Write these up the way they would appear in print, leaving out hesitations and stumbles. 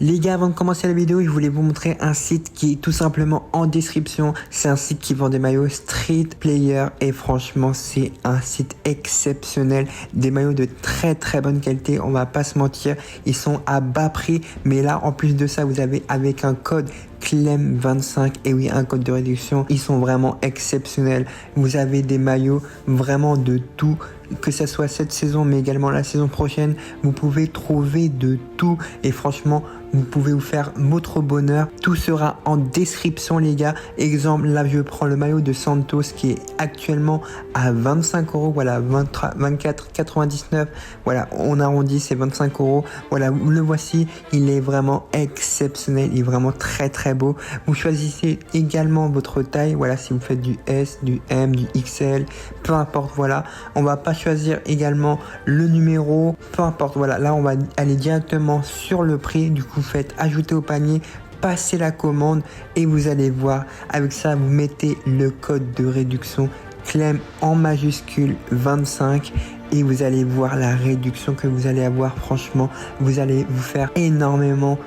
Les gars, avant de commencer la vidéo, je voulais vous montrer un site qui est tout simplement en description. C'est un site qui vend des maillots Street Player et franchement, c'est un site exceptionnel. Des maillots de très très bonne qualité, on va pas se mentir. Ils sont à bas prix, mais là, en plus de ça, vous avez avec un code CLEM25, et oui, un code de réduction. Ils sont vraiment exceptionnels. Vous avez des maillots vraiment de tout, que ça soit cette saison, mais également la saison prochaine. Vous pouvez trouver de tout et franchement, vous pouvez vous faire votre bonheur. Tout sera en description, les gars. Exemple, là, je prends le maillot de Santos qui est actuellement à 25 €. Voilà, 24,99. Voilà, on arrondit, c'est 25 €. Voilà, le voici. Il est vraiment exceptionnel. Il est vraiment très, très beau. Vous choisissez également votre taille. Voilà, si vous faites du S, du M, du XL, peu importe. Voilà, on va pas choisir également le numéro. Peu importe. Voilà, là, on va aller directement sur le prix. Du coup, faites ajouter au panier, passez la commande et vous allez voir. Avec ça, vous mettez le code de réduction CLEM en majuscule 25 et vous allez voir la réduction que vous allez avoir. Franchement, vous allez vous faire énormément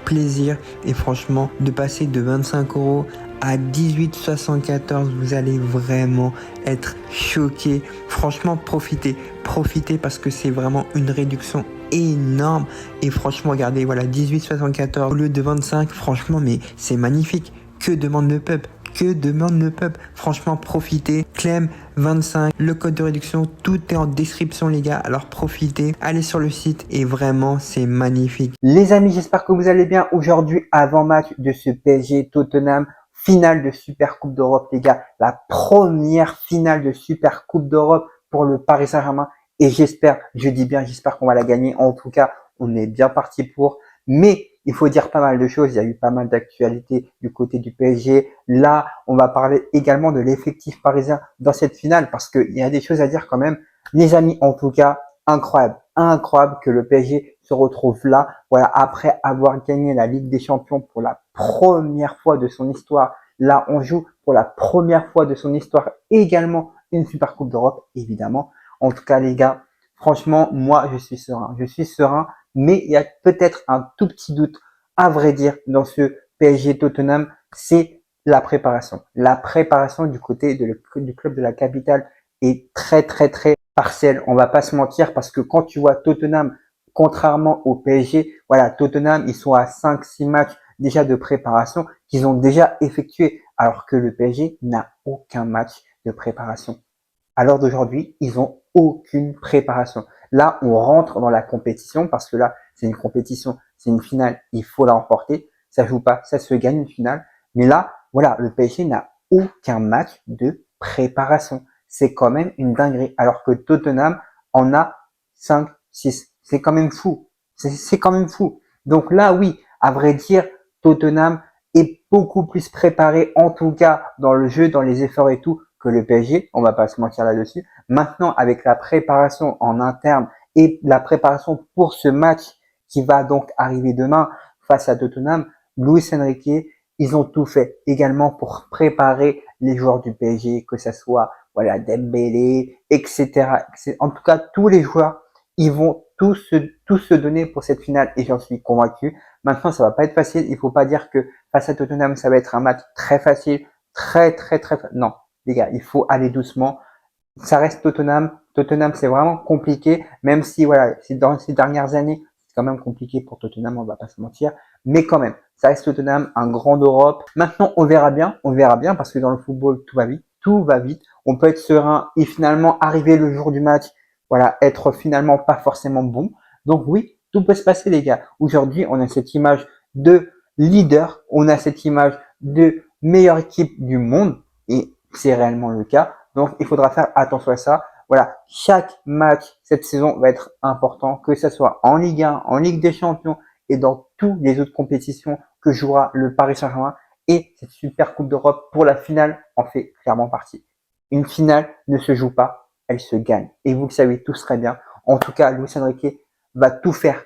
plaisir et franchement, de passer de 25 € à 18,74, vous allez vraiment être choqué. Franchement, profitez parce que c'est vraiment une réduction énorme. Et franchement, regardez, voilà, 18,74 au lieu de 25. Franchement, mais c'est magnifique. Que demande le peuple? Franchement, profitez. Clem 25, le code de réduction, tout est en description, les gars. Alors profitez, allez sur le site et vraiment, c'est magnifique. Les amis, j'espère que vous allez bien. Aujourd'hui, avant-match de ce PSG Tottenham, finale de Super Coupe d'Europe, les gars. La première finale de Super Coupe d'Europe pour le Paris Saint-Germain. Et j'espère, je dis bien, j'espère qu'on va la gagner. En tout cas, on est bien parti pour. Mais il faut dire pas mal de choses. Il y a eu pas mal d'actualités du côté du PSG. Là, on va parler également de l'effectif parisien dans cette finale parce qu'il y a des choses à dire quand même. Les amis, en tout cas, incroyable que le PSG se retrouve là. Voilà, après avoir gagné la Ligue des Champions pour la première fois de son histoire. Là, on joue pour la première fois de son histoire également une Super Coupe d'Europe, évidemment. En tout cas, les gars, franchement, moi, je suis serein, mais il y a peut-être un tout petit doute, à vrai dire, dans ce PSG Tottenham, c'est la préparation. La préparation du côté du club de la capitale est très partielle. On va pas se mentir parce que quand tu vois Tottenham, contrairement au PSG, voilà, Tottenham, ils sont à 5-6 matchs déjà de préparation qu'ils ont déjà effectué, alors que le PSG n'a aucun match de préparation. À l'heure d'aujourd'hui, ils ont aucune préparation. Là, on rentre dans la compétition parce que là, c'est une compétition, c'est une finale, il faut la remporter. Ça joue pas, ça se gagne une finale. Mais là, voilà, le PSG n'a aucun match de préparation. C'est quand même une dinguerie. Alors que Tottenham en a 5, 6. C'est quand même fou. C'est quand même fou. Donc là, oui, à vrai dire, Tottenham est beaucoup plus préparé, en tout cas dans le jeu, dans les efforts et tout, que le PSG, on va pas se mentir là-dessus. Maintenant, avec la préparation en interne et la préparation pour ce match qui va donc arriver demain face à Tottenham, Luis Enrique, ils ont tout fait également pour préparer les joueurs du PSG, que ce soit voilà Dembélé, etc. En tout cas, tous les joueurs, ils vont tous se donner pour cette finale et j'en suis convaincu. Maintenant, ça va pas être facile. Il faut pas dire que face à Tottenham, ça va être un match très facile, très. Non, les gars, il faut aller doucement. Ça reste Tottenham. Tottenham, c'est vraiment compliqué, même si, voilà, dans ces dernières années, c'est quand même compliqué pour Tottenham, on va pas se mentir. Mais quand même, ça reste Tottenham, un grand d'Europe. Maintenant, on verra bien, parce que dans le football, tout va vite. On peut être serein et finalement arriver le jour du match, voilà, être finalement pas forcément bon. Donc oui, tout peut se passer, les gars. Aujourd'hui, on a cette image de leader, on a cette image de meilleure équipe du monde, et c'est réellement le cas. Donc, il faudra faire attention à ça. Voilà, chaque match cette saison va être important, que ce soit en Ligue 1, en Ligue des Champions et dans toutes les autres compétitions que jouera le Paris Saint-Germain. Et cette Super Coupe d'Europe pour la finale en fait clairement partie. Une finale ne se joue pas, elle se gagne. Et vous le savez tous très bien. En tout cas, Luis Enrique va tout faire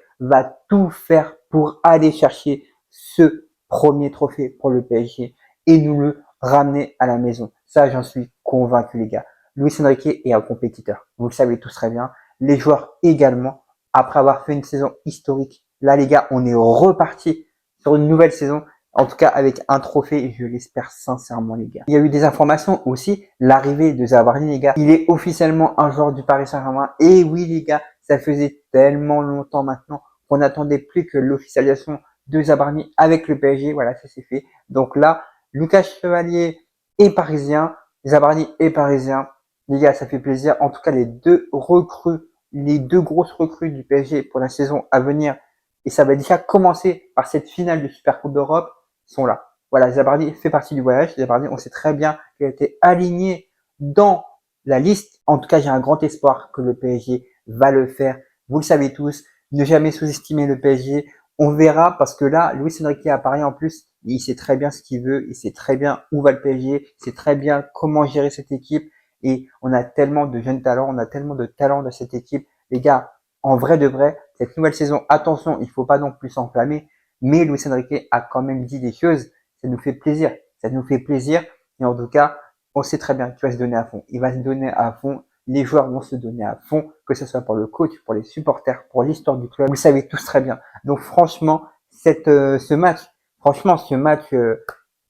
pour aller chercher ce premier trophée pour le PSG et nous le ramener à la maison. Ça, j'en suis convaincu, les gars. Luis Enrique est un compétiteur. Vous le savez tous très bien. Les joueurs également, après avoir fait une saison historique Là, les gars, on est reparti sur une nouvelle saison. En tout cas, avec un trophée, je l'espère sincèrement, les gars. Il y a eu des informations aussi. L'arrivée de Zabarni, les gars. Il est officiellement un joueur du Paris Saint-Germain. Et oui, les gars, ça faisait tellement longtemps maintenant qu'on n'attendait plus que l'officialisation de Zabarni avec le PSG. Voilà, ça s'est fait. Donc là, Lucas Chevalier est parisien. Zabarni est parisien. Les gars, ça fait plaisir. En tout cas, les deux grosses recrues du PSG pour la saison à venir, et ça va déjà commencer par cette finale de Super Coupe d'Europe, sont là. Voilà, Zabardi fait partie du voyage. Zabardi, on sait très bien qu'il a été aligné dans la liste. En tout cas, j'ai un grand espoir que le PSG va le faire. Vous le savez tous, ne jamais sous-estimer le PSG. On verra parce que là, Luis Enrique à Paris en plus, il sait très bien ce qu'il veut, il sait très bien où va le PSG, il sait très bien comment gérer cette équipe. Et on a tellement de jeunes talents, on a tellement de talents de cette équipe. Les gars, en vrai de vrai, cette nouvelle saison, attention, il faut pas non plus s'enflammer, mais Luis Enrique a quand même dit des choses, ça nous fait plaisir, ça nous fait plaisir, et en tout cas, on sait très bien qu'il va se donner à fond, il va se donner à fond, les joueurs vont se donner à fond, que ce soit pour le coach, pour les supporters, pour l'histoire du club, vous le savez tous très bien. Donc franchement, ce match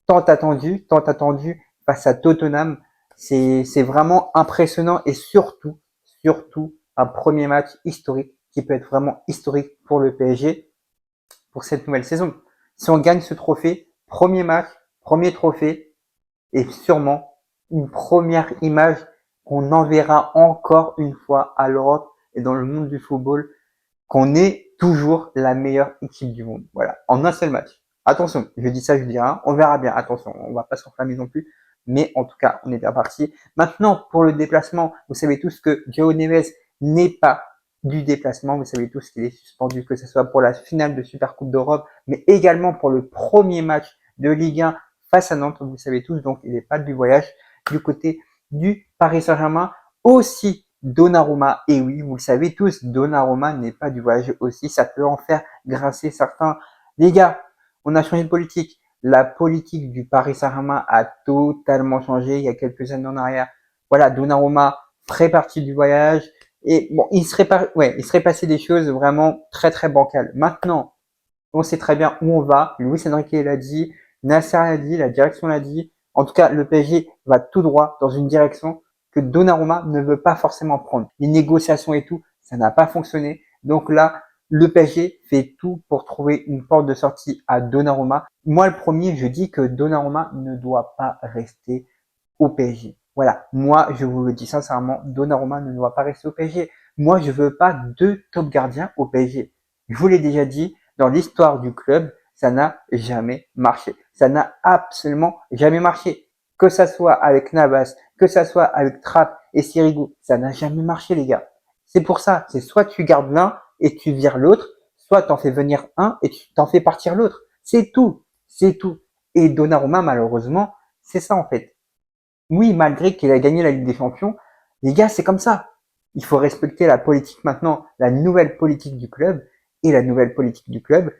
tant attendu face à Tottenham, c'est vraiment impressionnant et surtout un premier match historique qui peut être vraiment historique pour le PSG pour cette nouvelle saison. Si on gagne ce trophée, premier match, premier trophée et sûrement une première image qu'on enverra encore une fois à l'Europe et dans le monde du football qu'on est toujours la meilleure équipe du monde. Voilà, en un seul match. Attention, je dis ça, je dis rien, on verra bien. Attention, on va pas s'enflammer non plus. Mais en tout cas, on est bien parti. Maintenant, pour le déplacement, vous savez tous que João Neves n'est pas du déplacement. Vous savez tous qu'il est suspendu, que ce soit pour la finale de Super Coupe d'Europe, mais également pour le premier match de Ligue 1 face à Nantes. Vous savez tous, donc il n'est pas du voyage du côté du Paris Saint-Germain. Aussi, Donnarumma, et oui, vous le savez tous, Donnarumma n'est pas du voyage aussi. Ça peut en faire grincer certains. Les gars, on a changé de politique. La politique du Paris Saint-Germain a totalement changé il y a quelques années en arrière. Voilà, Donnarumma ferait partie du voyage. Et bon, il serait passé des choses vraiment très très bancales. Maintenant, on sait très bien où on va. Luis Enrique l'a dit, Nasser l'a dit, la direction l'a dit. En tout cas, le PSG va tout droit dans une direction que Donnarumma ne veut pas forcément prendre. Les négociations et tout, ça n'a pas fonctionné. Donc là, le PSG fait tout pour trouver une porte de sortie à Donnarumma. Moi, le premier, je dis que Donnarumma ne doit pas rester au PSG. Voilà, moi, je vous le dis sincèrement, Donnarumma ne doit pas rester au PSG. Moi, je veux pas deux top gardiens au PSG. Je vous l'ai déjà dit, dans l'histoire du club, ça n'a jamais marché. Ça n'a absolument jamais marché. Que ça soit avec Navas, que ça soit avec Trapp et Sirigu, ça n'a jamais marché, les gars. C'est pour ça, c'est soit tu gardes l'un et tu vires l'autre, soit t'en fais venir un et tu t'en fais partir l'autre. C'est tout, c'est tout. Et Donnarumma, malheureusement, c'est ça en fait. Oui, malgré qu'il a gagné la Ligue des Champions, les gars, c'est comme ça. Il faut respecter la politique maintenant, la nouvelle politique du club. Et la nouvelle politique du club,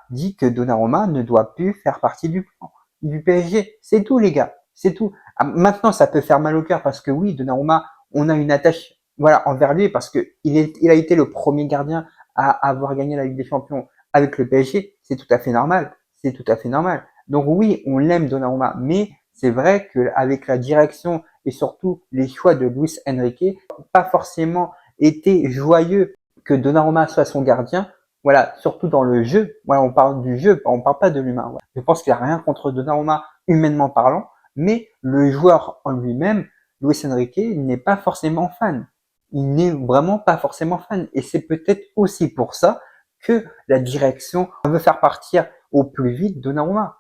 dit que Donnarumma ne doit plus faire partie du plan du PSG. C'est tout, les gars. C'est tout. Ah, maintenant, ça peut faire mal au cœur parce que oui, Donnarumma, on a une attache, voilà, envers lui parce que il a été le premier gardien à avoir gagné la Ligue des Champions avec le PSG. C'est tout à fait normal. C'est tout à fait normal. Donc oui, on l'aime Donnarumma, mais c'est vrai qu'avec la direction et surtout les choix de Luis Enrique, pas forcément été joyeux que Donnarumma soit son gardien. Voilà, surtout dans le jeu. Voilà, on parle du jeu, on parle pas de l'humain. Voilà. Je pense qu'il n'y a rien contre Donnarumma humainement parlant, mais le joueur en lui-même, Luis Enrique, il n'est pas forcément fan. Il n'est vraiment pas forcément fan. Et c'est peut-être aussi pour ça que la direction veut faire partir au plus vite Donnarumma.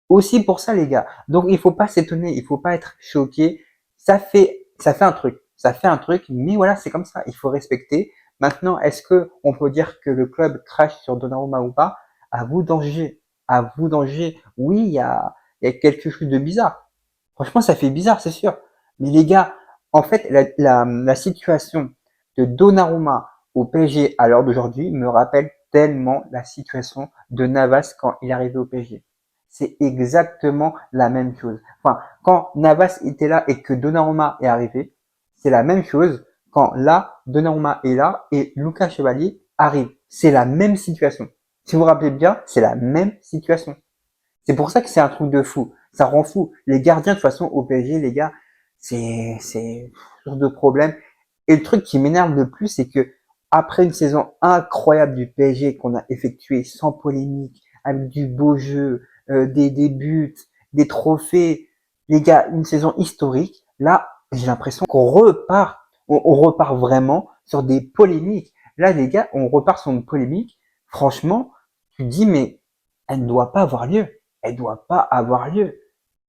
Aussi pour ça, les gars. Donc, il faut pas s'étonner, il faut pas être choqué. Ça fait un truc, mais voilà, c'est comme ça. Il faut respecter. Maintenant, est-ce que on peut dire que le club crache sur Donnarumma ou pas? À vous d'en juger. À vous d'en juger. Oui, il y a quelque chose de bizarre. Franchement, ça fait bizarre, c'est sûr. Mais les gars, en fait, la situation de Donnarumma au PSG à l'heure d'aujourd'hui me rappelle tellement la situation de Navas quand il est arrivé au PSG. C'est exactement la même chose. Enfin, quand Navas était là et que Donnarumma est arrivé, c'est la même chose quand là, Donnarumma est là et Lucas Chevalier arrive. c'est la même situation. Si vous vous rappelez bien, c'est la même situation. C'est pour ça que c'est un truc de fou. Ça rend fou. Les gardiens, de toute façon, au PSG, les gars, c'est source de problème. Et le truc qui m'énerve le plus, c'est que après une saison incroyable du PSG qu'on a effectuée sans polémique, avec du beau jeu, des buts, des trophées, les gars, une saison historique. Là, j'ai l'impression qu'on repart, on repart vraiment sur des polémiques. Là, les gars, on repart sur une polémique. Franchement, tu te dis, mais elle ne doit pas avoir lieu. Elle doit pas avoir lieu.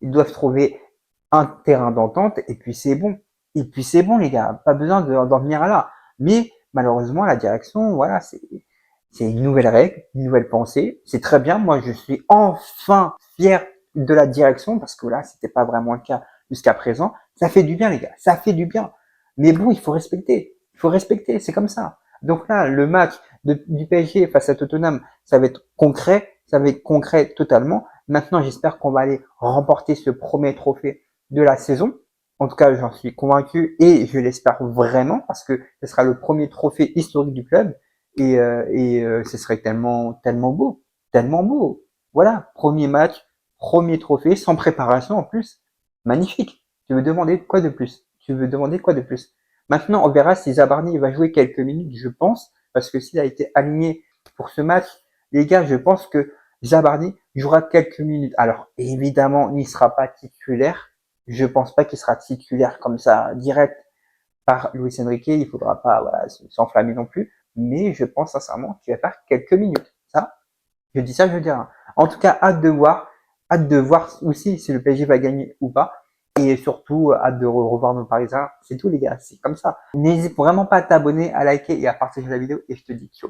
Ils doivent trouver un terrain d'entente et puis c'est bon. Et puis c'est bon, les gars. Pas besoin d'en venir à là. Mais malheureusement, la direction, voilà, c'est une nouvelle règle, une nouvelle pensée. C'est très bien. Moi, je suis enfin fier de la direction parce que là, c'était pas vraiment le cas jusqu'à présent. Ça fait du bien, les gars. Ça fait du bien. Mais bon, il faut respecter. Il faut respecter. C'est comme ça. Donc là, le match du PSG face à Tottenham, ça va être concret. Ça va être concret totalement. Maintenant, j'espère qu'on va aller remporter ce premier trophée de la saison. En tout cas, j'en suis convaincu et je l'espère vraiment parce que ce sera le premier trophée historique du club et ce serait tellement beau, tellement beau. Voilà, premier match, premier trophée, sans préparation en plus. Magnifique. Tu veux demander quoi de plus? Tu veux demander quoi de plus? Maintenant, on verra si Zabarni va jouer quelques minutes, je pense, parce que s'il a été aligné pour ce match, les gars, je pense que Zabarni jouera quelques minutes. Alors, évidemment, il ne sera pas titulaire. Je pense pas qu'il sera titulaire comme ça, direct par Luis Enrique. Il faudra pas, voilà, s'enflammer non plus. Mais je pense sincèrement qu'il va faire quelques minutes. Ça, je dis ça, je dis rien. En tout cas, hâte de voir. Hâte de voir aussi si le PSG va gagner ou pas. Et surtout, hâte de revoir nos Parisiens. C'est tout, les gars. C'est comme ça. N'hésite vraiment pas à t'abonner, à liker et à partager la vidéo. Et je te dis ciao.